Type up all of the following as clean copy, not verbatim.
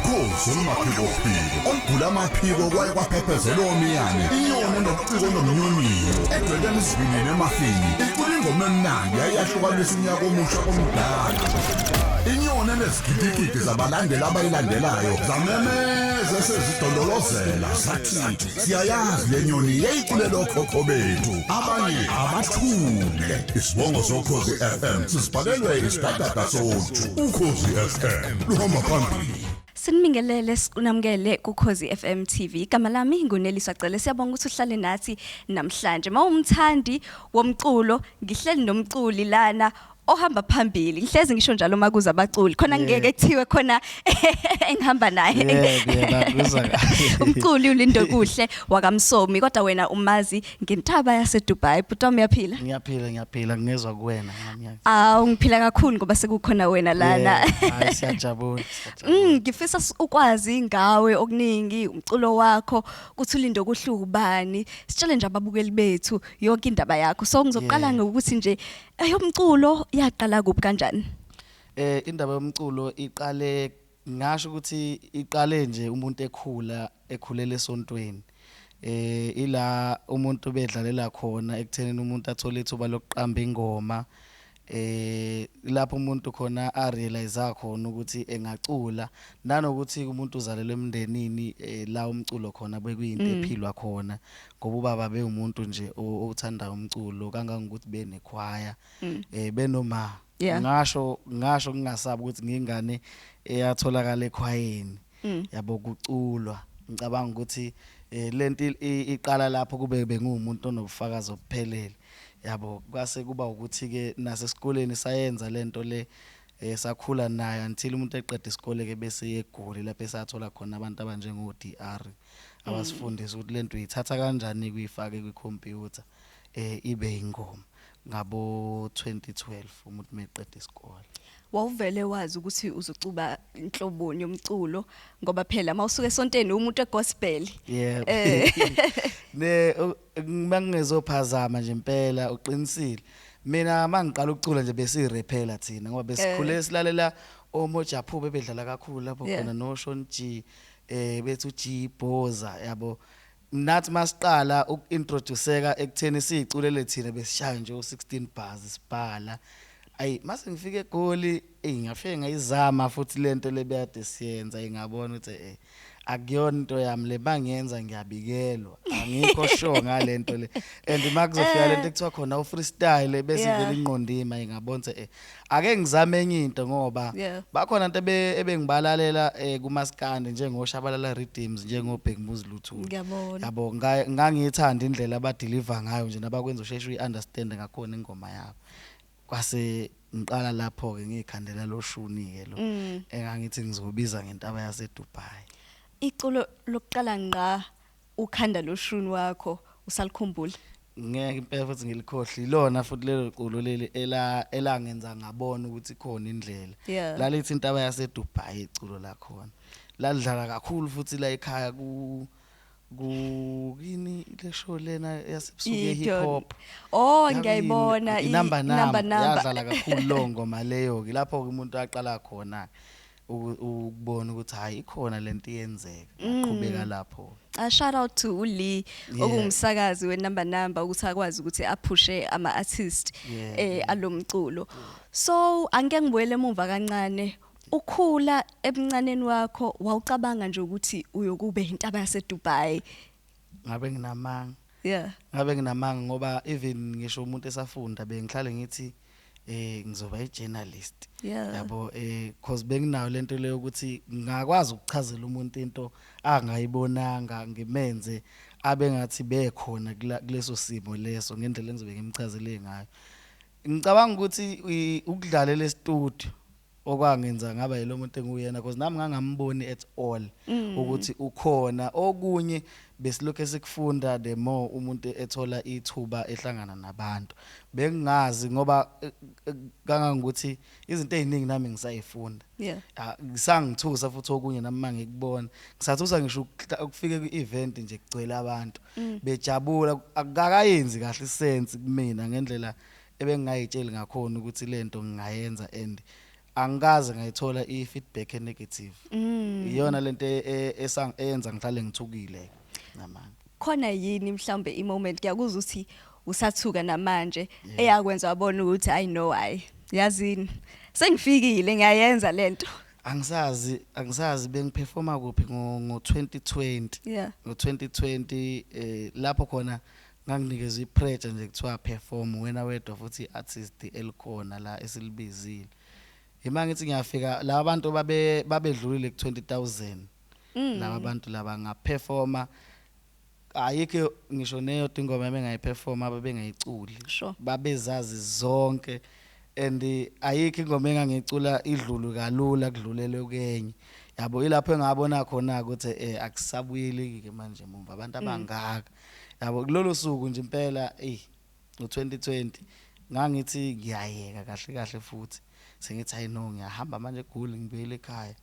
Ukhozi olumaphiko olugula amaphiko kwaye kwaphephezela omiyane inyoni nobuciko nomnyunyu edweleni isivinini emafini icula ingoma emnandi yayahlukanisa unyaka omusha omdala inyoni enezigidigidi zabalandeli abayilandelayo zamemeza sezidondolozela zathi siyayazi le nyoni yayiculela okhokho bethu abanye abathule isibongo sokhozi FM sisibhalelwe isidadada sothu Ukhozi FM luhamba phambili. Sinibingelele sikunamukele kuKhozi FM TV. Igama lami ngoNeliswa Cele. Siyabonga ukuthi uhlale nathi namhlanje. Mawumthandi womculo, ngihleli nomculi lana ohamba phambili. Ngihlezi ngisho njalo makuza abaculi. Khona ngeke kuthiwe khona engihamba naye. Umculi uLindokuhle wakaMsomi kodwa wena umazi ngeNtaba Yase Dubai. Bhuti uyaphila? Ngiyaphila ngezwe kuwena ngiyami. Ngiphila kakhulu ngoba sekukhona wena lana. Hayi siyajabula. Ngifisa ukwazi ngawe okuningi umculo wakho kuthi uLindokuhle ubani. Sitshele nje ababukeli bethu yonke indaba yakho. So ngizoqala ngokuthi nje ayomculo yaqala kuphi kanjani? Indaba yomculo iqale ngasho ukuthi iqale nje umuntu ekhulela esontweni. Ila umuntu bedlalela khona ekuthenini umuntu athola ithuba lokuqamba ingoma. Lapho umuntu khona arealize khona ukuthi engacula nanokuthi umuntu uzalelwe emndenini la umculo khona bekuyinto ephilwa khona ngoba ubaba beumuntu nje othanda umculo kangangokuthi benekhwaya benoma ngasho ngingasabi ukuthi ngingane eyatholakala ekhwayeni yabo kuculwa ngicabanga ukuthi lento iqala lapho kube bengumuntu onobufakazi obuphelele yabo kwase kuba ukuthi ke nasesikoleni sayenza lento le sakhula nayo until umuntu eqeda isikole ke bese yegoli lapho esathola khona abantu abanjengo DR abasifundisa ukuthi lento uyithatha kanjani kuyifake kwicomputer ibe ingoma ngabo 2012 umuntu meqeda isikole. Wawuvele wazi ukuthi uzocuba inhloboni yomculo ngoba phela mawusuke esonteni umuntu egospel. Mangizophazama nje impela uqinisile. Mina mangiqala ukucula nje besirepela thina ngoba besikhule silalela oMojaphu bedlala kakhulu lapho khona no Sean G bethu G Boza yabo. Nathi masiqala ukintroduceka ekutheni siculele thina besishaya nje u16 bars sibhala. Ayi mase ngifike eGoli ngafike ngayizama futhi lento lebeyade siyenza ngabona ukuthi akuyona into yami le bangiyenza ngiyabikelwa angikho sure ngalento le and makuzofika lento ekuthiwa khona u-freestyle bese vele ingqondima ngabona ake ngizame enye into ngoba bakhona into ebengibalalela kumaskandi njengoshabalala rhythms njengobhek muziluthu yabo ngangithanda indlela abadeliver ngayo nje nabakwenza usheshe uyiunderstand ngakhona ingoma yabo kwase ngiqala lapho ke ngikhandela loshuni ke lo engangithi ngizobiza ngeNtaba Yase Dubai. Iculo lokuqala ngqa ukhanda loshuni wakho usalikhumbula? Ngeke impela futhi ngilikhohle ilona futhi lelo culo leli elangenza ngabona ukuthi khona indlela lalithi iNtaba Yase Dubai iculo la khona ladlala kakhulu futhi la ekhaya kini le show lena yasebusuku hip hop ngiyayibona inamba yadlala kakhulu lo ngoma leyo ke lapho ke umuntu aqala khona ukubona ukuthi hayi ikhona lento iyenzeka aqhubeka lapho. Shout out to uLi okungumsakazi wenamba ukuthi akwazi ukuthi aphushe ama artist alomculo. So angeke ngibuyele emuva kancane ukhula ebuncaneni wakho wawucabanga nje ukuthi uyokube iNtaba Yase Dubai? Ngabe nginamanga ngoba even ngisho umuntu esafunda bengihlale ngithi ngizoba ijournalist yabo cause benginayo lento leyo ukuthi ngakwazi ukuchazela umuntu into angayibonanga ngimenze abengathi bekhona kuleso simo leso ngendlela engizobe ngimchazele ngayo. Ngicabanga ukuthi ukudlalela e-studio okwangenza ngaba yilo muntu enguyena because nami ngangamboni at all ukuthi ukhona okunye besilokho esikufunda the more umuntu ethola ithuba ehlangana nabantu bengingazi ngoba kangangokuthi izinto eziningi nami ngisayifunda ngisangithusa futhi okunye nami mangikubona ngisathusa ngisho ukufika kwi-event nje kugcwele abantu bejabula akakayenzi kahle isense kumina ngendlela ebengingayitsheli ngakhona ukuthi lento ngingayenza and angikaze ngayithola i-feedback negative. Iyona lento eyenza ngihlale ngithukile namanje. Khona yini mhlambe i-moment kuyakuzwa ukuthi usathuka namanje eyakwenza wabona ukuthi I know yazini sengifikile ngiyayenza lento. Angisazi bengiperforma kuphi ngo2020. Yeah. Ngo2020 lapho khona nganginikeza ipressure nje kuthiwa perform wena wedwa futhi artist elikhona la esilibizile. Ima ngithi ngiyafika la abantu babedlulile ku20,000. Laba abantu laba ngaperforma ayikho ngisho neyo ingoma bengayiperforma babengayiculi. Sure. Babezazi zonke and ayikho ingoma engangicula idlulu kalula kudlulele kenye. Yabo ilapho engabona khona ukuthi akusabuyeli ke manje mumva abantu abangaka. Yabo kulolu suku nje impela ngo2020 ngangithi ngiyayeka kahle futhi sengithi ayino ngiyahamba manje eGoli ngibuyele ekhaya.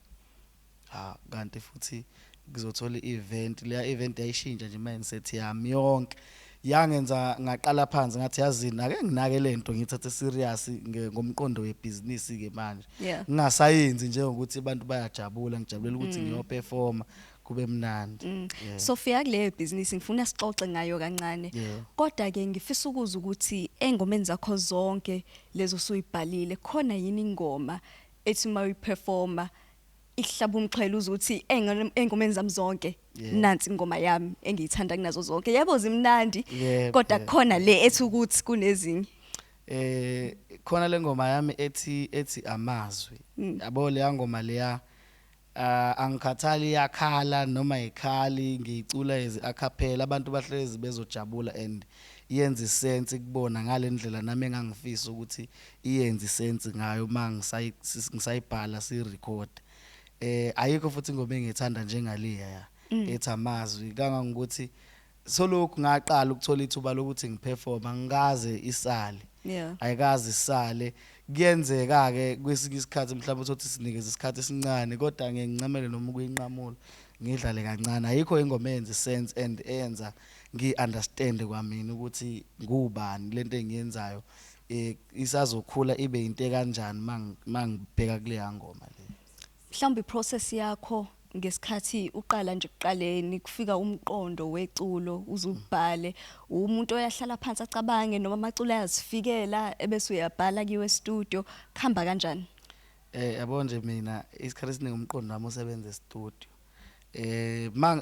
Kanti futhi ngizothola i-event leya event yayishintsha nje mindset yami yonke yangenza ngaqala phansi ngathi yazini ake nginake lento ngithathe serious ngomqondo webusiness ke manje ngingasayenzi nje ukuthi abantu bayajabula ngijabulela ukuthi ngiyoperforma kube mnandi. Sophia kule business ngifuna sixoxe ngayo kancane kodwa ke ngifisa ukuzwa ukuthi engomeni zakho zonke lezo suyibhalile khona yini ingoma ethi mayiperforma ihlaba umxhelo ukuthi engomeni zami zonke nansi ingoma yami engiyithanda kunazo zonke yebo zimnandi kodwa khona le ethi ukuthi kunezinye khona le ngoma yami ethi amazwi yabo le ngoma leya angikhathali yakhala noma ikhali ngicula acapella abantu bahlezi bezojabula and iyenza isense kubona ngalendlela nami engangifisa ukuthi iyenza isense ngayo ngisayibhala si-record. Ayikho futhi ingoma engithanda njengaleya ethi amazwi kangangokuthi solokhu ngaqala ukuthola ithuba lokuthi ngiperforma ngikaze isale. Ayikazi isale kuyenzeka ke kwesinye isikhathi mhlawumbe uthi sinikeze isikhathi esincane kodwa ngincamele noma ukuyinqamula ngidlale kancane. Ayikho ingoma eyenza sense and eyenza ngi-understand kwamina ukuthi ngubani lento engiyenzayo isazokhula ibe into kanjani mangibheka kule ngoma le. Mhlawumbe iprocess yakho ngesikhathi uqala nje kuqaleni kufika umqondo weculo uzubhale umuntu oyahlala phansi acabange noma amaculo ayazifikela ebese uyabhala kiwe studio khamba kanjani? Yabo nje mina isikhathi esiningi umqondo wami usebenza estudio.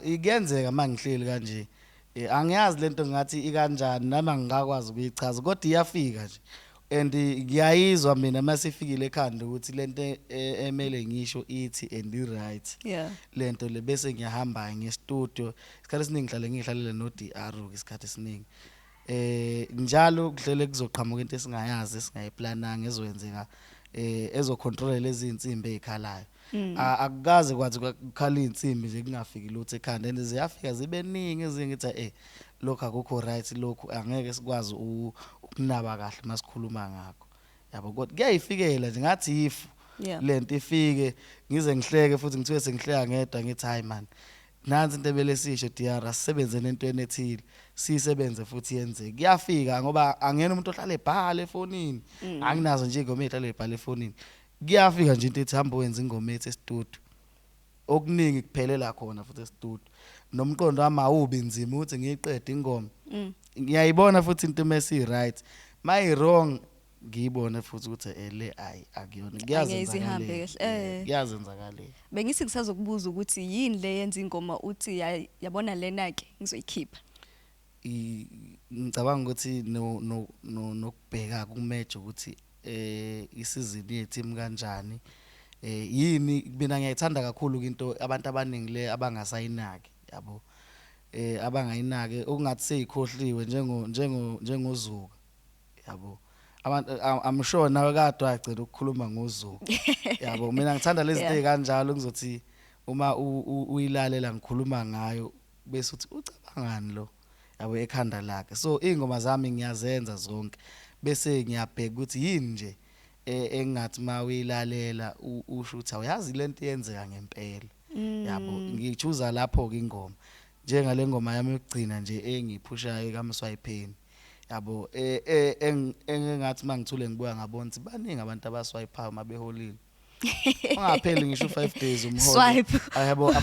Ikenzeka mangihleli kanje angiyazi lento ngathi ikanjani nami ngingakwazi ukuyichaza kodwa iyafika nje and ngiyayizwa mina masifikile ekhanda ukuthi lento emele ngisho ithi and right lento le bese ngiyahamba ngestudio isikhathi esiningi ngihlalele no DR isikhathi esiningi njalo kuhlele kuzoqhamuka into esingayazi esingayiplananga ezowenzeka ezocontrol lezi insimbi ezikhalayo. Akukaze kwathi ukukhala insimbi nje kungafiki lutho ekhanda and ziyafika zibe ningi ezingithi lokho akukho right lokho angeke sikwazi ukunaba kahle masikhuluma ngakho. Yabo kodwa kuyayifikela nje ngathi if lento ifike ngize ngihleke futhi ngithiwe sengihleka ngedwa ngithi hayi man nansi into ebelesisho DR sisebenze nentweni ethile sisebenze futhi yenze kuyafika ngoba angena umuntu ohlala ebhala efonini anginazo nje ingoma ehlala ebhala efonini kuyafika nje into ethi hamba wenza ingoma ethi studio okuningi kuphelela khona futhi studio nomqondo wami awubi nzima ukuthi ngiyiqede ingoma ngiyayibona futhi into mase right my wrong ngiyibona futhi ukuthi le akuyona kuyazenzakala. Bengithi ngisazokubuza ukuthi yini le yenza ingoma uthi yabona lena ke ngizoyikhipha. Ngicabanga ukuthi nokubheka kumeje ukuthi isizini yethu kanjani yini mina ngiyayithanda kakhulu into abantu abaningi le abangasayinaki yabo abangayinaki okungathi seyikhohliwe njengozuka yabo abantu I'm sure nawe kade wagcina ukukhuluma ngozuka yabo mina ngithanda lezi zinto kanjalo ngizothi uma uyilalela ngikhuluma ngayo bese uthi ucabangani lo yabo ekhanda lakhe. So ingoma zami ngiyazenza zonke bese ngiyabheka ukuthi yini nje engathi mawilalela usho ukuthi awuyazi lento iyenzeka ngempela yabo ngiyichuza lapho ke ingoma njengale ngoma yami yokugcina nje engiyiphushayo kaMswayipheni yabo engathi mangithule ngibuya ngabona ukuthi baningi abantu abaswayiphayo mabeholile ungapheli ngisho 5 days umholo Swipe. ayabo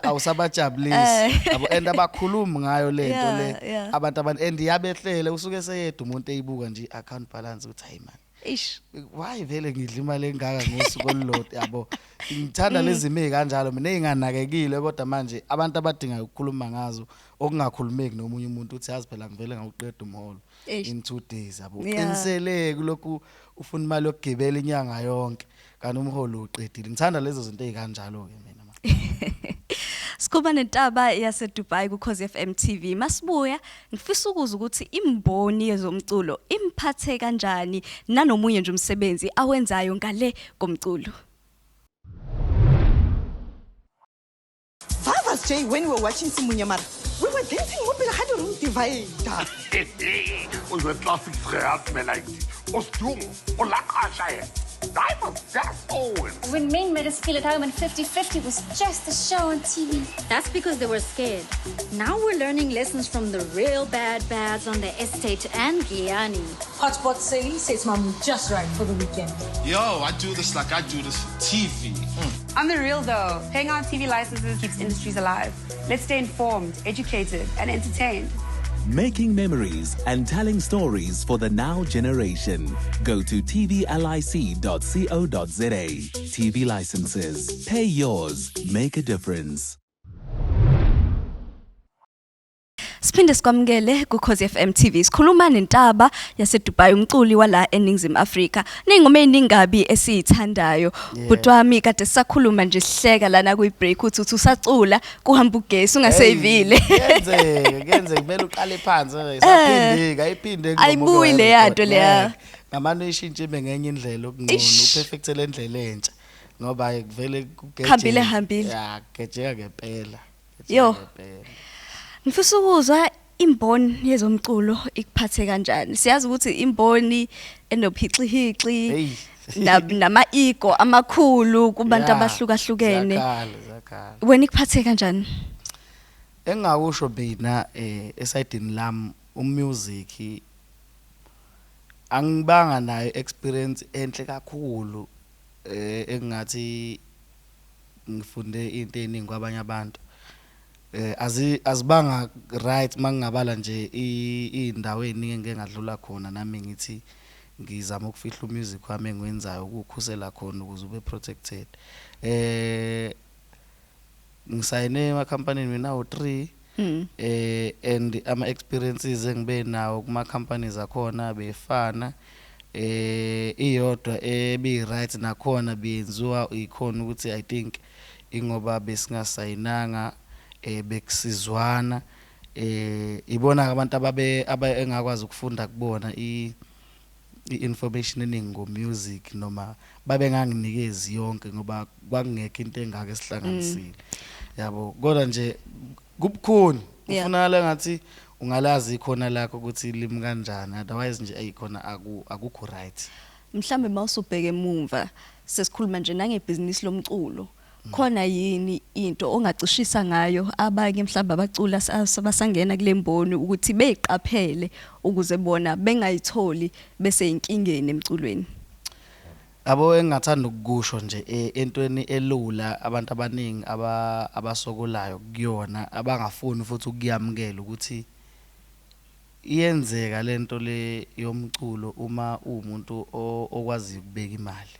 awusabajabulisi abo and abakhuluma ngayo lento le abantu endiyabehlele usuke seyedwa umuntu eyibuka nje account balance uthi hayi man Ish. why vele ngidla imali engaka ngosuku olulodwa yabo ngithanda lezi ime kanjalo mina enganakekile kodwa manje abantu abadinga ukukhuluma ngazo okungakhulumeki nomunye umuntu uthi yazi phela ngivele ngawuqeda umholo in 2 days yabo uqinisele kulokhu ufuna imali yokugibela inyanga yonke kanti umholo uqedile ngithanda lezo zinto ezikanjalo ke mina Sikuba neNtaba Yase Dubai kuKhozi FM TV. Masibuya ngifisa ukuza ukuthi imboni yezomculo imphathe kanjani nanomunye nje umsebenzi awenzayo ngale komculo. Father's Day when we were watching Simunyamara, we were dancing mobile had a room divider. Onze traffic gehad me like odume, lwakhe. That was just old. When men made us feel at home and 50-50 was just a show on TV. That's because they were scared. Now we're learning lessons from the real bads on the estate and Guyani. Hotspot Cele says mom just right for the weekend. Yo, I do this like I do this for TV. On the real though, paying out TV licenses keeps industries alive. Let's stay informed, educated and entertained. Making memories and telling stories for the now generation. Go to tvlic.co.za. TV licenses. Pay yours. Make a difference. Siphinde sikwamukele kuKhozi FM TV. Sikhuluma neNtaba Yase Dubai umculi wala eNingizimu Afrika. Ningoma eningabi esiyithandayo. But wami kade sisakhuluma nje sihleka lana kwi-break uthi usacula kuhamba ugesi ungaseyivile. Kenzeke kumele uqale phansi isaphindika ayiphinde ngoma. Ayibuyi le yanto leya. Ngamano ishintshe ibe ngenye indlela okungcono uperfect le ndlela entsha ngoba kuvele kugeje. Hambile. Ya, gejeka ngempela. Yo. Ngifisa ukuzwa imboni yezomculo ikuphathe kanjani. Siyazi ukuthi imboni enophixihixi nama ego amakhulu kubantu abahlukahlukene. Zakhala. Wena ikuphathe kanjani? Engakusho mina esidini lami umusic angibanga nayo experience enhle kakhulu engathi ngifunde into eningi kwabanye abantu. Azibanga right mangingabala nje indawo eziningi engeke ngadlula khona nami ngithi ngizama ukufihla umusic wami engwenzayo ukukhusela khona ukuze ube protected. Ngisayine ema company mina u3 and ama experiences engibe nawo kuma companies akhona befana iyodwa ebi right nakhona biyenziwa ikhona ukuthi I think ingoba besingasayinanga bekusizwana ibona abantu engakwazi ukufunda kubona information eningi ngomusic noma babe nganginikezi yonke ngoba kwakungekho into engaka esihlanganisile yabo kodwa nje kubukhona kufunakala ngathi ungalazi khona lakho ukuthi limi kanjani otherwise nje ayikhona akukho right. Mhlambe mawusubheke emuva sesikhuluma nje nangebhizinisi lomculo. Khona yini into ongacishisa ngayo abanye mhlamba abacula abasangena kule mboni ukuthi beyiqaphele ukuze bona bengayitholi bese inkingeni emculweni? Abo engathanda ukusho nje entweni elula abantu abaningi abasokolayo kuyona abangafuni futhi ukuyamukela ukuthi iyenzeka lento le yomculo uma umuntu okwazi ukubeka imali.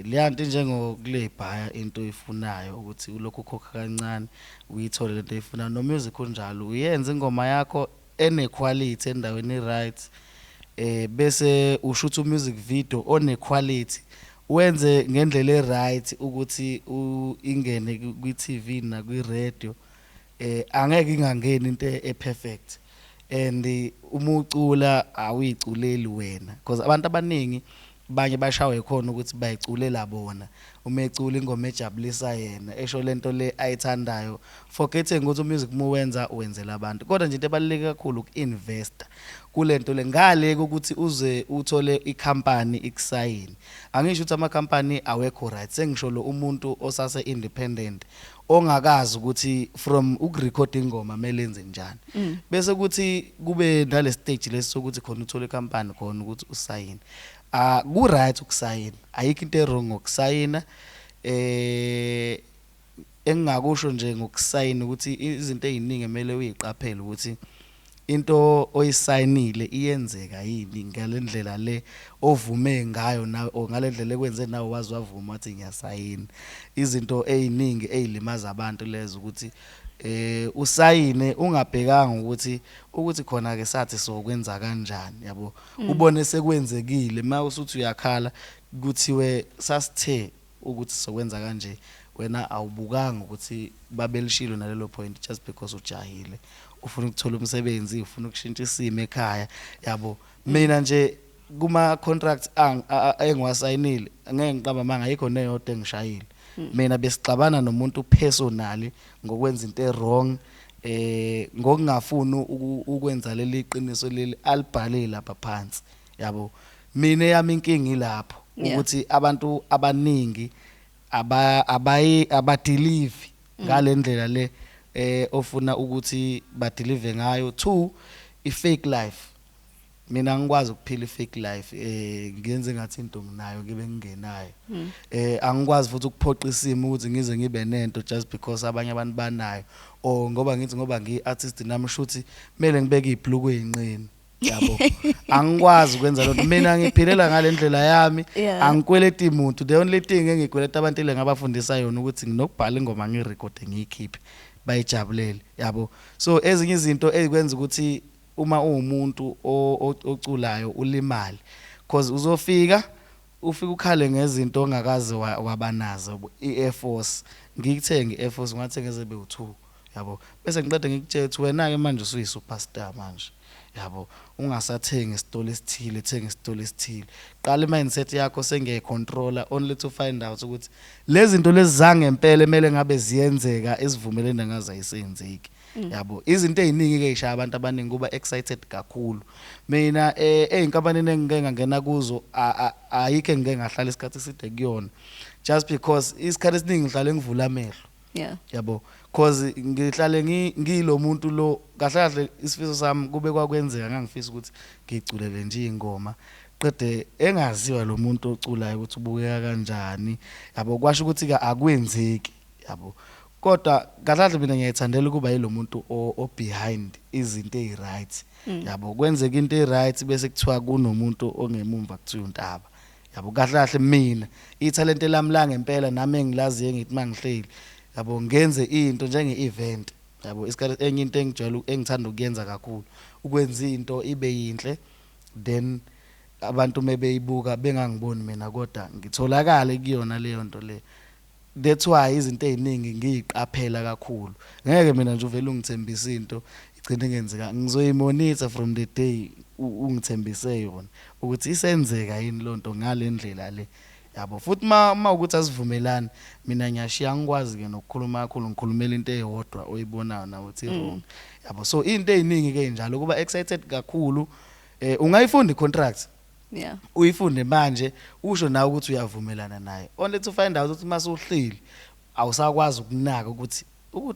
Leyanto njengokule bhaya into oyifunayo ukuthi ulokhu ukhokha kancane uyithole lento oyifunayo no music kunjalo uyenze ingoma yakho ene quality endaweni right bese ushutha music video one quality wenze ngendlela right ukuthi ingene kwi TV na kwi radio angeke ingangeni into eperfect and umucula awiculeli wena because abantu abaningi banye bashawe khona ukuthi bayiculela bona uma ecula ingoma ejabulisa yena esho lento le ayithandayo forgetting ukuthi umusic muwenza wenzela abantu kodwa nje into ebaluleke kakhulu ukinvesta kulento le ngale ukuthi uze uthole icompany ikusayini angisho ukuthi ama company awekho right sengisho lo umuntu osase independent ongakazi ukuthi from ukurecord ingoma melenze njani bese ukuthi kube nale stage lesokuthi khona uthole icompany khona ukuthi usayini ku right ukusayina ayikho into wrong ngokusayina engingakusho nje ngokusayina ukuthi izinto eziningi emele uyiqaphele ukuthi into oyisayinile iyenzeka yini ngalendlela le ovume ngayo na o ngalendlela ekwenze nawe wazi wavuma wathi ngiyasayina izinto eziningi ezilimaza abantu lezo ukuthi usayine ungabhekanga ukuthi khona ke sathi sokwenza kanjani yabo ubone sekwenzekile mawusuthi uyakhala kuthiwe sasithe ukuthi sokwenza kanje wena awubukanga ukuthi babelishilo nalelo point just because ujahile ufuna ukuthola umsebenzi ufuna ukushintsha isimo ekhaya yabo mina nje kuma contracts engiwasayinile ngeke ngiqamba manga ayikho neyodwa engishayile mina besixabana nomuntu personally ngokwenza into wrong ngokungafuni ukwenza leli qiniso leli alibhale lapha phansi yabo mina yami inkingi ilapho ukuthi abantu abaningi abadelive ngalendlela le ofuna ukuthi badelive ngayo. 2 i-fake life mina ngikwazi ukuphila i-fake life ngiyenze ngathi into nginayo ngibe ngingenayo angikwazi futhi ukuphoqa isimo ukuthi ngize ngibe nento just because abanye abantu banayo or ngoba ngi-artist nami shuthi kumele ngibeke ibhluku ezinqeni yabo angikwazi ukwenza lokho mina ngiphilela ngalendlela yami angikweleti umuntu the only thing engikweleta abantu ile ngabafundisa yona ukuthi nginokubhala ingoma ngirecord ngiyikhiphe bayijabulele yabo so ezinye izinto ezikwenza ukuthi uma umuntu oculayo ulimali because ufika ukhale ngezinto ongakaze wabanazo i-Air Force ngikuthenga i-Air Force ngathenga ezebe u2 yabo bese ngiqeda ngikutshela ukuthi wena ke manje usuyi superstar manje yabo ungasathenga isitolo esithile thenga isitolo esithile qala mindset yakho sengiyicontroller only to find out ukuthi lezi zinto lezi zangempela emele ngabe ziyenzeka esivumelene ngaza ayisenzeki yabo izinto eziningi ke ishaya abantu abaningi kuba excited kakhulu mina einkampanini engike ngangena kuzo ayikho engike ngahlala isikhathi eside kuyona just because isikhathi esiningi ngihlale ngivula amehlo yabo cause ngihlale ngilo muntu lo kahle isifiso sami kube kwakwenzeka ngangifisa ukuthi ngiculele nje ingoma qede engaziwa lo muntu oculayo ukuthi ubukeka kanjani yabo kwasho ukuthi ka akwenzeki yabo kodwa kahle mina ngiyathandela kuba yilo muntu o behind izinto eziright yabo kwenzeka into eziright bese kuthiwa kunomuntu ongemumva kuthiwa uNtaba yabo kahle mina ithalente lami la ngempela nami engilaziye ngithi mangihleli yabo ngenze into njenge-event yabo isikhathi enye into engithanda ukuyenza kakhulu ukwenza into ibe yinhle then abantu mebeyibuka bengangiboni mina kodwa ngitholakala kuyona leyo nto le that's why izinto eziningi ngiyiqaphela kakhulu ngeke mina nje uvela ungithembisa into igcine ngenzeka ngizoyimonitor from the day ungithembise yona ukuthi isenzeka yini lonto ngalendlela le yabo futhi ma ukuthi asivumelani mina ngiyashiya ngikwazi ke nokukhuluma kakhulu ngikhulumela into eyodwa oyibonayo nawe uthi wrong yabo so into eziningi ke njalo kuba excited kakhulu ungayifunda icontract uyifunde manje usho nawe ukuthi uyavumelana naye only to find out ukuthi masuhlili awusakwazi ukunaka ukuthi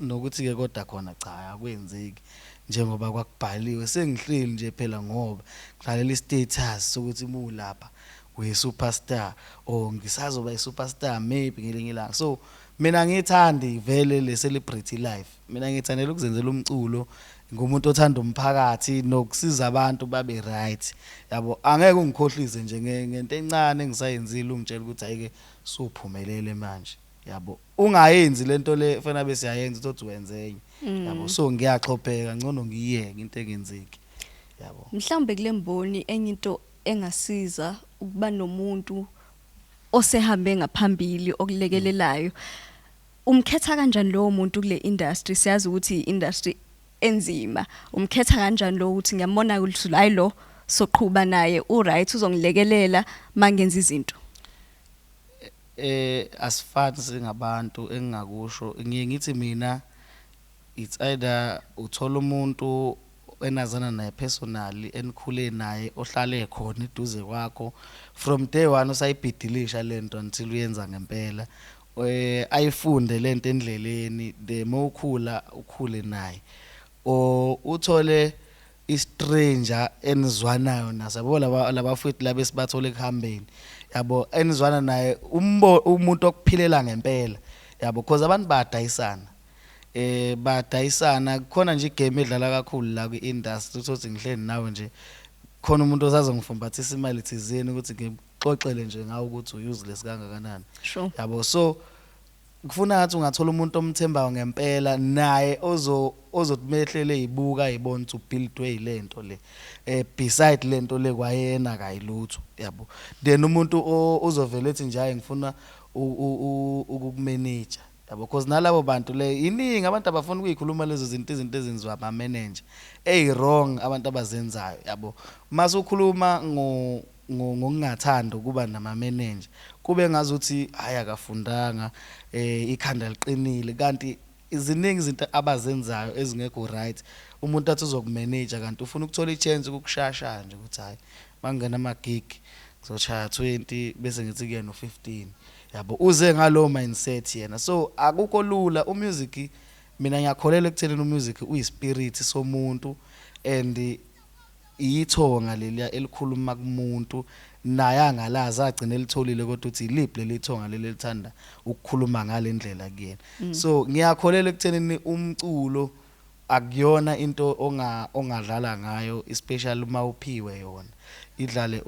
nokuthi ke kodwa khona cha akwenzeki njengoba kwakubhaliwe sengihleli nje phela ngoba ngidlalela istatus sokuthi mulapha we superstar or ngisazoba i-superstar maybe ngelinye ilanga so mina ngithandi vele le celebrity life mina ngithandela ukuzenzela umculo ngumuntu othanda umphakathi nokusiza abantu babe right yabo angeke ungikhohlise nje ngento encane engisayenzile ungitshela ukuthi ayike suphumelele manje yabo ungayenzi lento le fana bese yayenza uthi wenzenye yabo so ngiyaxhopheka ngcono ngiyeke into engenzeki yabo mhlawumbe kule mboni enye into engasiza ukuba nomuntu osehambe ngaphambili okulekelelayo umkhetha kanjani lo muntu kule industry siyazi ukuthi industry enzima umkhetha kanjani lo ukuthi ngiyambona ukuthi hayi lo soqhubha naye uright uzongilekelela mangenza izinto asifani singabantu engingakusho ngithi mina it's either uthola umuntu enazana naye personally enikhule naye ohlale khona eduze kwakho from day one usayibhidilisha lento until uyenza ngempela ayifunde lento endleleni the more ukhula ukhule naye o uthole stranger enizwanayo nasabo laba futhi laba esibathole ekuhambeni yabo enizwana naye umuntu okuphilela ngempela yabo because abantu bayadayisana badayisana khona nje igame edlala kakhulu la kwi-industry uthi ngihleli nawe nje khona umuntu ozazongifumbathisa imali thizeni ukuthi ngixoxele nje ngawo ukuthi useless kangakanani yabo so kufuna ngathi ungathola umuntu omthembayo ngempela naye ozomehlele izibuka izibona to build way lento le beside lento le kwayena kayilutho yabo then umuntu ozovela ethi nje hayi ngifuna ukukumanage yabo because nalabo bantu le iningi abantu abafuna ukuyikhuluma lezo izinto ezenziwa ama manager wrong abantu abazenzayo yabo mase ukhuluma ngokungathanda ukuba nama manager kube ngazuthi hayi akafundanga ikhanda liqinile kanti iziningi izinto abazenzayo ezingekho right umuntu athi uzokumanage kanti ufuna ukuthola ichance ukukushasha nje ukuthi hayi mangena ama gig ngizochaya 20 bese ngithi kuyena no15 yabo uze ngalo mindset yena so akukho lula umusic mina ngiyakholela ekutheleni umusic uyispirit somuntu and ithonga leliya elikhuluma kumuntu naye angalazi agcina elitholile kodwa uthi iliphi lelithonga lelithanda ukukhuluma ngalendlela kuyena so ngiyakholela ekuthenini umculo akuyona into ongadlala ngayo especially uma uphiwe yona idlale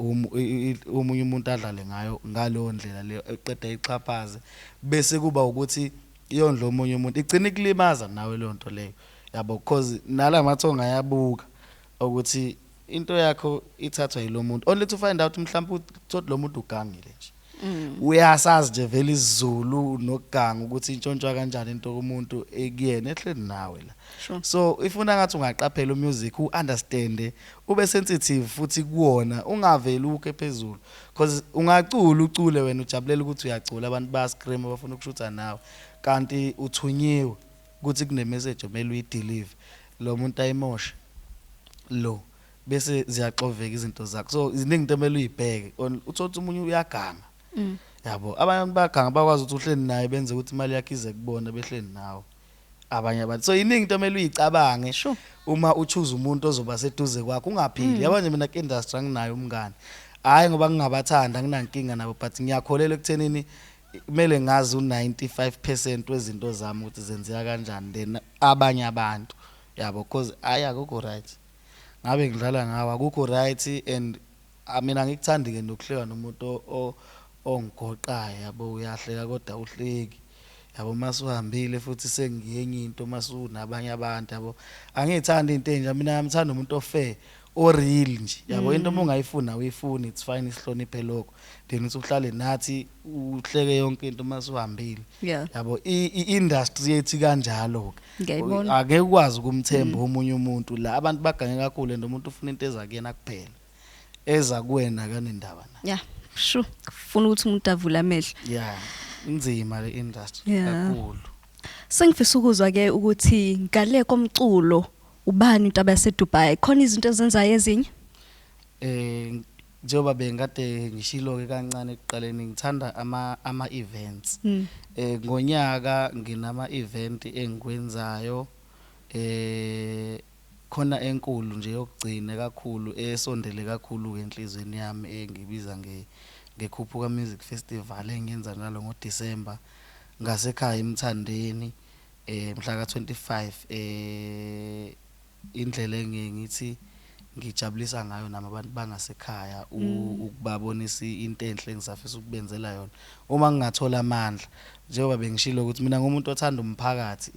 omunye umuntu adlale ngayo ngalo ndlela leyo eqeda ixhaphaze bese kuba ukuthi iyondla omunye umuntu igcina ikulimaza nawe leyo nto leyo yabo because nalamathonga ayabuka ukuthi into yakho ithathwa yilo muntu only to find out mhlawumbe uthi lo muntu ugangile nje uyasazi nje vele isiZulu nokuganga ukuthi intshontshwa kanjani into kumuntu ekuyena ehleli nawe la so ifuna ngathi ungaqaphela umusic uunderstand ube sensitive futhi kuwona ungaveli ukhe phezulu because ungacula ucule wena ujabulela ukuthi uyacula abantu bayascream abafuna ukushutha nawe kanti uthunyiwe ukuthi kune message omele uyideliver lo muntu ayimoshe lo bese ziyaxoveka izinto zakho so iziningi into emele uyibheke uthothi umunye uyaganga yabo abantu baganga bakwazi ukuthi uhleli naye benze ukuthi imali yakhe ize kubona behleli nawe abanye abantu so iningi into emele uyicabange uma uchoose umuntu ozoba seduze kwakho ungaphili yabo nje mina ku-industry nginayo umngane hayi ngoba ngingabathanda nginankinga nabo but ngiyakholela ekuthenini kumele ngazi u95% wezinto zami ukuthi zenzeka kanjani then abanye abantu yabo because akukho right ngabe ngidlala ngawa akukho right and mina ngikuthandi ke nokuhleka nomuntu ongigoqayo yabo uyahleka kodwa uhleki yabo masuhambile futhi sengiyenye into masunabanye abantu yabo angithandi into enje mina ngithanda umuntu ofair oreal nje yabo into uma ungayifuna uyifuna it's fine isihloniphe lokho then uthi uhlale nathi uhleke yonke into masuhambile yabo iindustry yethu kanjalo ake ukwazi ukumthemba omunye umuntu la abantu bagange kakhulu and umuntu ufuna into ezakuyena kuphela eza kuwena kanendaba na ufuna ukuthi umuntu avule amehlo inzima le industry kakhulu sengifisa ukuzwa ke ukuthi ngale komculo ubani uNtaba Yase Dubai khona izinto ezenzayo ezinye njengoba bengade ngishilo ke kancane ekuqaleni ngithanda ama events ngonyaka nginama event engikwenzayo khona enkulu nje yokugcina kakhulu esondele kakhulu enhlizweni yami engibiza ngekhuphuka music festival engiyenza njalo ngoDisemba ngasekhaya eMthandeni mhla ka25 indlela engithi ngijabulisa ngayo nama abantu bangasekhaya ukubabonisa into enhle engisafisa ukubenzela yona uma ngingathola amandla njengoba bengishilo ukuthi mina ngumuntu othanda umphakathi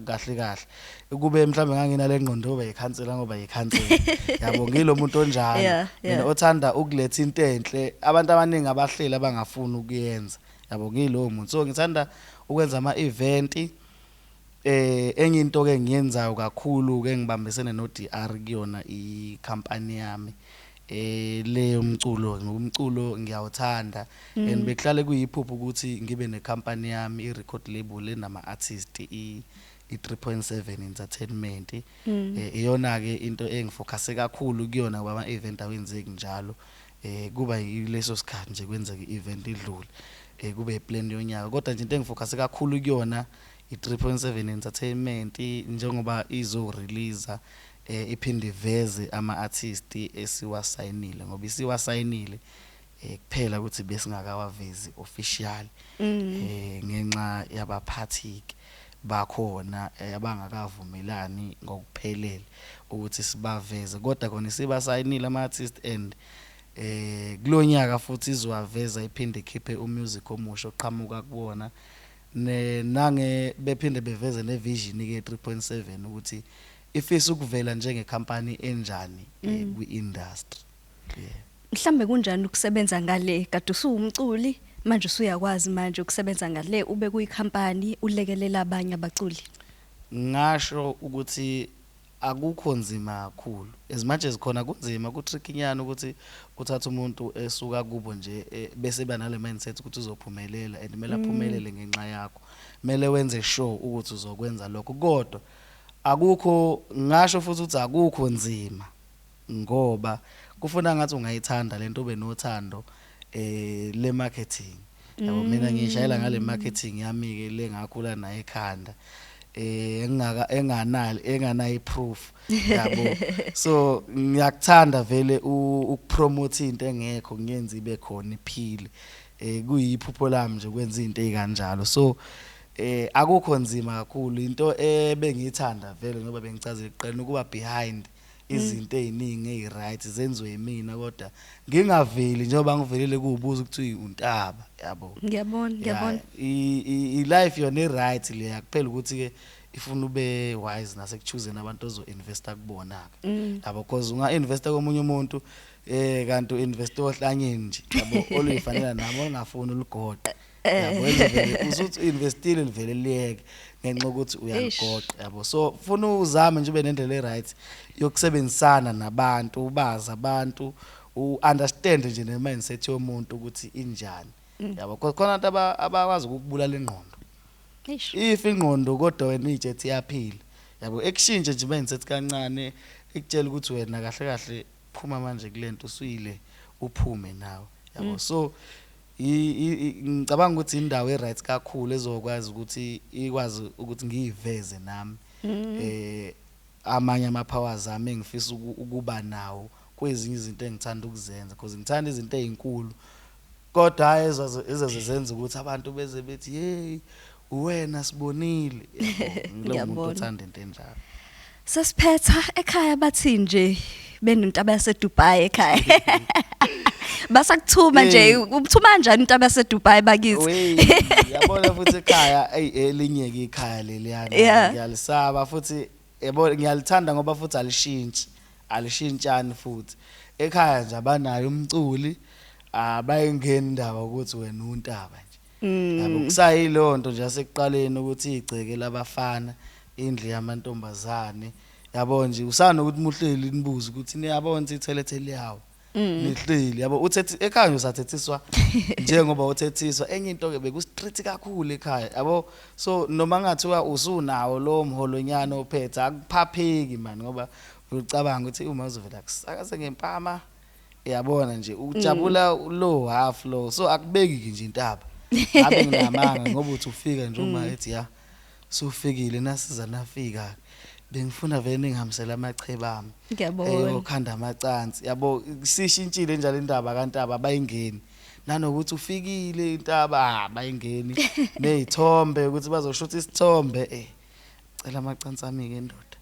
kahle kube mhlambe ngangina le ngqondo ngoba yikhansela ngoba yikhansela yabo ngilo muntu onjalo mina othanda ukuletha into enhle abantu abaningi abahleli abangafuni ukuyenza yabo ngilo muntu so ngithanda ukwenza ama event enye into ke ngiyenzayo kakhulu ke ngibambisene noDR kuyona icompany yami le umculo ngumculo ngiyawuthanda and bekuhlale kuyiphupho ukuthi ngibe necompany yami irecord label enama artist i3.7 entertainment iyona ke into engifocus kakhulu kuyona ngoba ama event awenzeki njalo kuba yileso sikhathi nje kwenzeka ievent idlule kube iplan yonyaka kodwa nje into engifocus kakhulu kuyona i3.7 entertainment njengoba izo release iphinde iveze ama-artist esiwasayinile ngoba isiwasayinile kuphela ukuthi besingakawavezi official ngenxa yabaphathi bakhona abangakavumelani ngokuphelele ukuthi sibaveze kodwa khona sibasayinile ama-artist and kulonyaka futhi izowaveza iphinde ikhiphe umusic omusha oqhamuka kubona nange bephinde beveze nevision ke 3.7 ukuthi ifisa ukuvela njengekhampani enjani kwi-industry. Mhlambe kunjani ukusebenza ngale kade usuwumculi manje usuyakwazi manje ukusebenza ngale ube kuyikhampani ulekelela abanye abaculi? Ngasho ukuthi akukho nzima kakhulu as much as khona kunzima kutrickinyana ukuthi uthatha umuntu esuka kubo nje bese banale mindset ukuthi uzophumelela and kumele aphumelele ngenxa yakho kumele wenze sure ukuthi uzokwenza lokho kodwa akukho ngasho futhi ukuthi akukho nzima ngoba kufuna ngathi ungayithanda lento ube nothando le marketing yabo mina ngishayela ngale marketing yami ke lengakhula naye ekhanda enganayo proof yabo so ngiyakuthanda vele ukupromote into engekho ngiyenza ibe khona iphile kuyiphupho lami nje ukwenza into ezikanjalo so akukho nzima kakhulu into ebengiyithanda vele ngoba bengichazile iqela ukuba behind izinto eziningi eziright zenziwe yimina kodwa ngingaveli njengoba ngivelele kubuza ukuthi uNtaba yabo ngiyabona I life yona right le yakuphela ukuthi ke ifuna ube wise nasekuchoosing abantu ozoinvesta kubona ke yabo because unga investa komunye umuntu kanti uinvesta ohlanye nje yabo oluyifanele nami olungafuni uligoqa yabo vele usuthi investile livele liyeke ngenxa ukuthi uyaligoqa yabo so ufuna uzame nje ube nendlela eright yokusebenzisana nabantu ubaza abantu understand nje ne mindset yomuntu ukuthi injani yabo khona abantu abakwazi ukubulala ingqondo if ingqondo kodwa wena ijethi yaphila yabo ekushintshe nje mindset kancane ekutshela ukuthi wena kahle kahle phuma manje kulento usuyile uphume nawe yabo so ngicabanga ukuthi indawo eright kakhulu ezokwazi ukuthi ikwazi ukuthi ngiyiveze nami amanye ama powers ami engifisa ukuba nawo kwezinye izinto engithanda ukuzenza because ngithanda izinto ezinkulu kodwa ezezenza ukuthi abantu beze bethi hey wena sibonile ngilo muntu uthanda into enjalo. Sesiphetha ekhaya bathi nje beNtaba Yase Dubai ekhaya basakuthuma nje ubuthuma kanjani uNtaba Yase Dubai bakithi yabona futhi ekhaya elinye ke ikhaya leliyana ngiyalisaba futhi yabo ngiyalithanda ngoba futhi alishintshani futhi ekhaya nje abanayo umculi abayingeni indaba ukuthi wena uNtaba nje yabo kusayilo nto nje asekuqaleni ukuthi igceke labafana indli yamantombazane yabo nje usana ukuthi muhleli nibuza ukuthi niyabona ithelethele yawo nihleli yabo uthethi ekhaya usathethiswa njengoba uthethiswa enye into ke bekustrict kakhulu ekhaya yabo so noma ngathiwa usunawo lo mholonyana ophethe akuphapheki man ngoba ucabanga ukuthi uma uzovela kusakaze ngempama yabona nje ujabula lo half lo so akubeki nje intaba abe nginamanga ngoba uthi ufika nje uma ethi ya sufikile nasiza nafika bengifuna vele ngihambisela amacheba ami eyokhanda amacansi yabo sishintshile njalo indaba kaNtaba bayingeni nanokuthi ufikile intaba bayingeni nezithombe ukuthi bazoshutha isithombe cela amacansi ami ke ndoda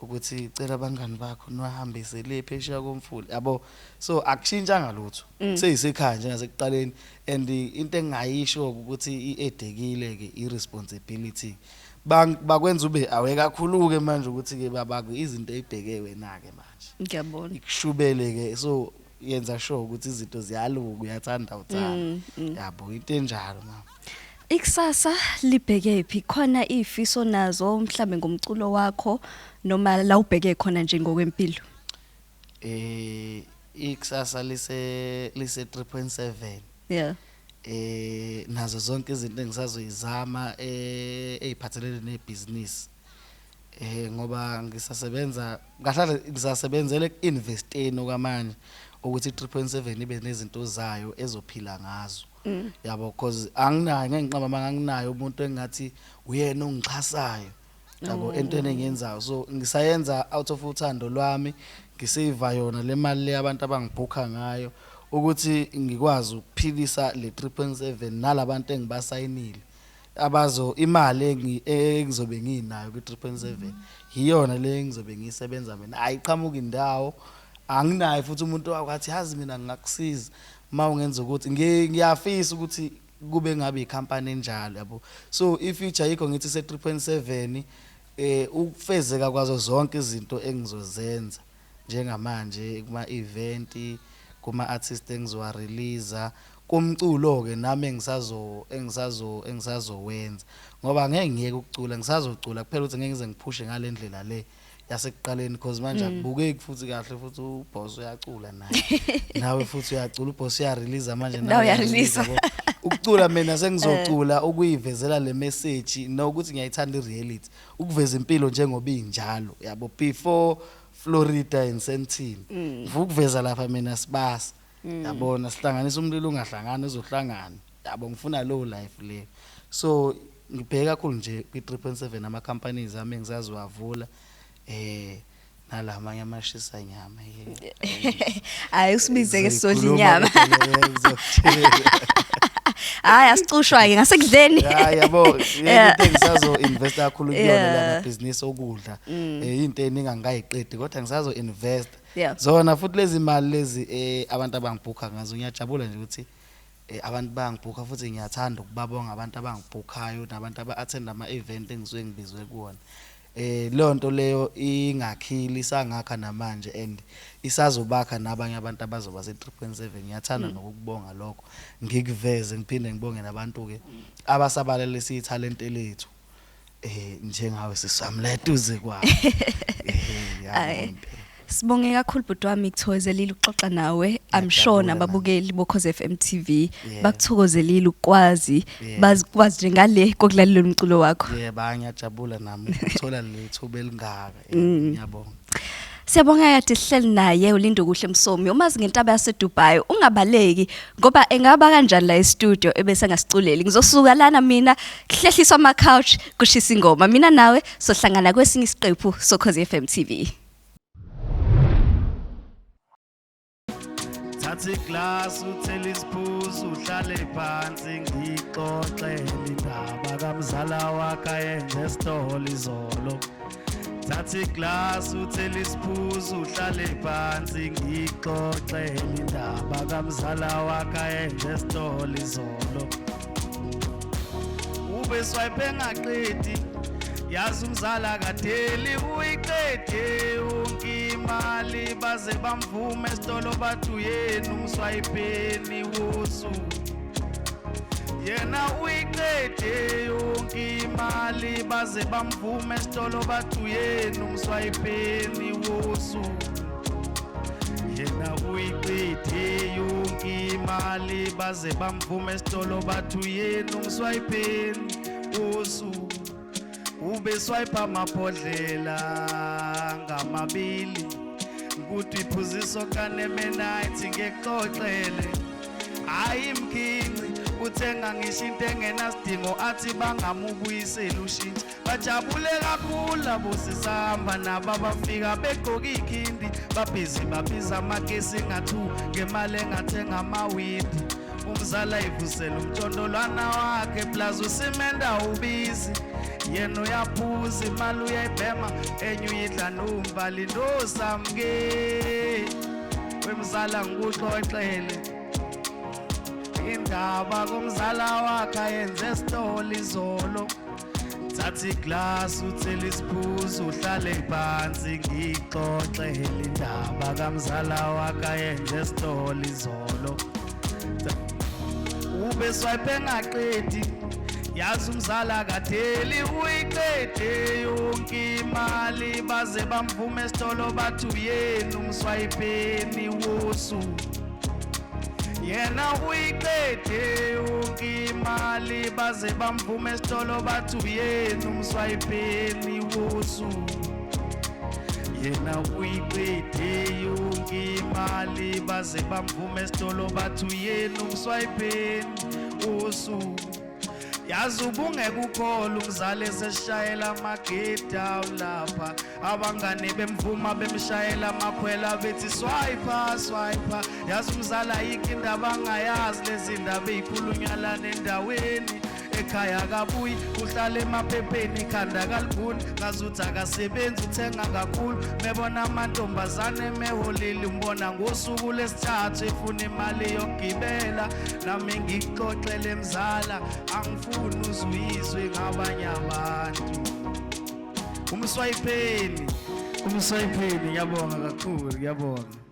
ukuthi cela abangani bakho niwahambise le phesheya komfula yabo so akushintshanga lutho seyisekhaya nje ngasekuqaleni and into engayisho ukuthi iedekile ke irresponsibility bakwenza ube awekakhuluke manje ukuthi ke babako izinto ezibheke wena ke manje ngiyabona ikushubele ke so yenza sure ukuthi izinto ziyaluka uyathanda uthanda yabo into enjalo mama. Ikusasa libheke phi khona ifiso nazo mhlambe ngomculo wakho noma la ubheke khona nje ngokwempilo? Ikusasa lise 3.7 nazo zonke izinto engisazoyizama eziphathelene nebusiness ngoba ngisasebenza kahle ngisasebenzele kuinvesteni okwamanje ukuthi 3.7 ibe nezinto zayo ezophila ngazo yabo because anginayo ngenqaba manganginayo umuntu engathi uyena ongichasayo yabo entweni engiyenzayo. So ngisayenza out of uthando lwami, ngiseva yona le mali le abantu abangibhukha ngayo ukuthi ngikwazi ukuphilisa le 3.7 nalabantu engibasayinile abazo imali engizobe nginayo ku 3.7 iyona le engizobe ngisebenza mina ayiqhamuka indawo anginayo futhi umuntu wakwathi yazi mina ngingakusiza mawungenza ukuthi ngiyafisa ukuthi kube ngabe ikhampani enjalo yabo. So i-future yikho ngithi se 3.7 ukufezeka kwazo zonke izinto engizozenza njengamanje kuma event kuma artist engizowa release kumculo ke nami engisazowenza ngoba ngeke ngiyeke ukucula ngisazocula kuphela ukuthi ngeke ngize ngiphushe ngale ndlela le yasekuqaleni because manje akubukeki futhi kahle futhi uboss uyacula naye nawe futhi uyacula uboss uya release manje nawe uya release ukucula mina sengizocula ukuyivezela le message nokuthi ngiyayithanda ireality ukuveza impilo njengoba injalo yabo before Florida and Sentini ukuveza lapha mina sibasa yabona sihlanganisa umlilo ungahlangana uzohlangana yabo ngifuna low life le. So ngibheka kakhulu nje ku 3.7 ama companies ami engizaziwavula nalamanye amashisa inyama hayi usibize ke sodla inyama hayi asicushwa ke ngasekudleni yabo into engisazo invest kakhulu kuyona lama business okudla into eningi angayiqedi kodwa ngisazo invest zona futhi lezi mali lezi abantu abangibhukha ngazo ngiyajabula nje ukuthi abantu bangibhukha futhi ngiyathanda ukubabonga abantu abangibhukhayo nabantu aba-attend ama event engisuke ngibizwe kuwona. Leyo nto leyo ingakhili sangakha namanje and isazobakha nabanye abantu abazoba se 3.7 ngiyathanda nokubonga lokho ngikuveze ngiphinde ngibonge nabantu ke abasabalele sitalent lethu njengawe sisamleduze kwawo Sibonge kakhulu bhuti wami kuthokozelile ukuxoxa nawe. I'm sure nababukeli boKhozi FM TV bakuthokozelile ukwazi bazikwazi nje ngale kokulalela umculo wakho. Ngiyajabula nami ukuthola lethuba elingaka ngiyabonga. Siyabonga kade sihleli naye uLindokuhle Msomi umazi ngeNtaba Yase Dubai ungabaleki ngoba engaba kanjani la e-studio ebese ngasiculeli ngizosuka lana mina kuhlehliswa ama couch kushisa ingoma mina nawe sohlangana kwesinye isiqephu soKhozi FM TV. Thathi glass uthele isiphuzo uhlale phansi ngixoxele indaba kamzala wakhe yenze isitoli izolo. Thathi glass uthele isiphuzo uhlale phansi ngixoxele indaba kamzala wakhe yenze isitoli izolo. Ube swipe engaqedi yazi umzala kadeli uyiqede yonke imali baze bamvume esitolo bathu yena umswayipeni wosu yena uyiqede yonke imali baze bamvume esitolo bathu yena umswayipeni wosu yena uyiqede yonke imali baze bamvume esitolo bathu yena umswayipeni wosu. Ube swipe amabhodlela ngamabili ukuthi iphuziso kanemenayithi ngexoxele hayi mkinci uthenga ngisho into engenasidingo athi bangamubuyisela ushintsha bajabule kakhulu labo sisahamba nabo abafika begqoka ikhindi babhizi babiza amakesi ngathu ngemali engathenga amawindi umzala ivusela umtshondolwana wakhe plus usimenda ubizi yena uyaphuza imali uyayibhema enye uyidla nombali nosamke wemzala ngikuxoxele indaba komzala wakhe yenze isitoli izolo. Thathi glass uthele isiphuzo uhlale phansi ngixoxele indaba kamzala wakhe yenze isitoli izolo. Ube swipe engaqedi yazi umzala kadeli uyiqede yonke imali baze bamvume esitolo bathu yena umswayipeni wosu yena uyiqede yonke imali baze bamvume esitolo bathu yena umswayipeni wosu yena uyiqede yonke imali baze bamvume esitolo bathu yena umswayipeni wosu yazi ubungeke ukholwa umzali eseshayela amageda lapha abangane bemvuma bemshayela amakhwela bethi swiper swiper yazi umzali ayikho indaba angayazi lezi ndaba ezikhulunywa endaweni ekhaya kabuyi uhlala emaphepheni ikhanda kalibuni ngazuthi akasebenzi uthenga kakhulu mebona amantombazane meholile umbona ngosuku lesithathu efuna imali yokugibela nami ngikuxoxele mzala angifuni uzuyizwe ngabanye abantu umswayipeni ngiyabonga kakhulu ngiyabonga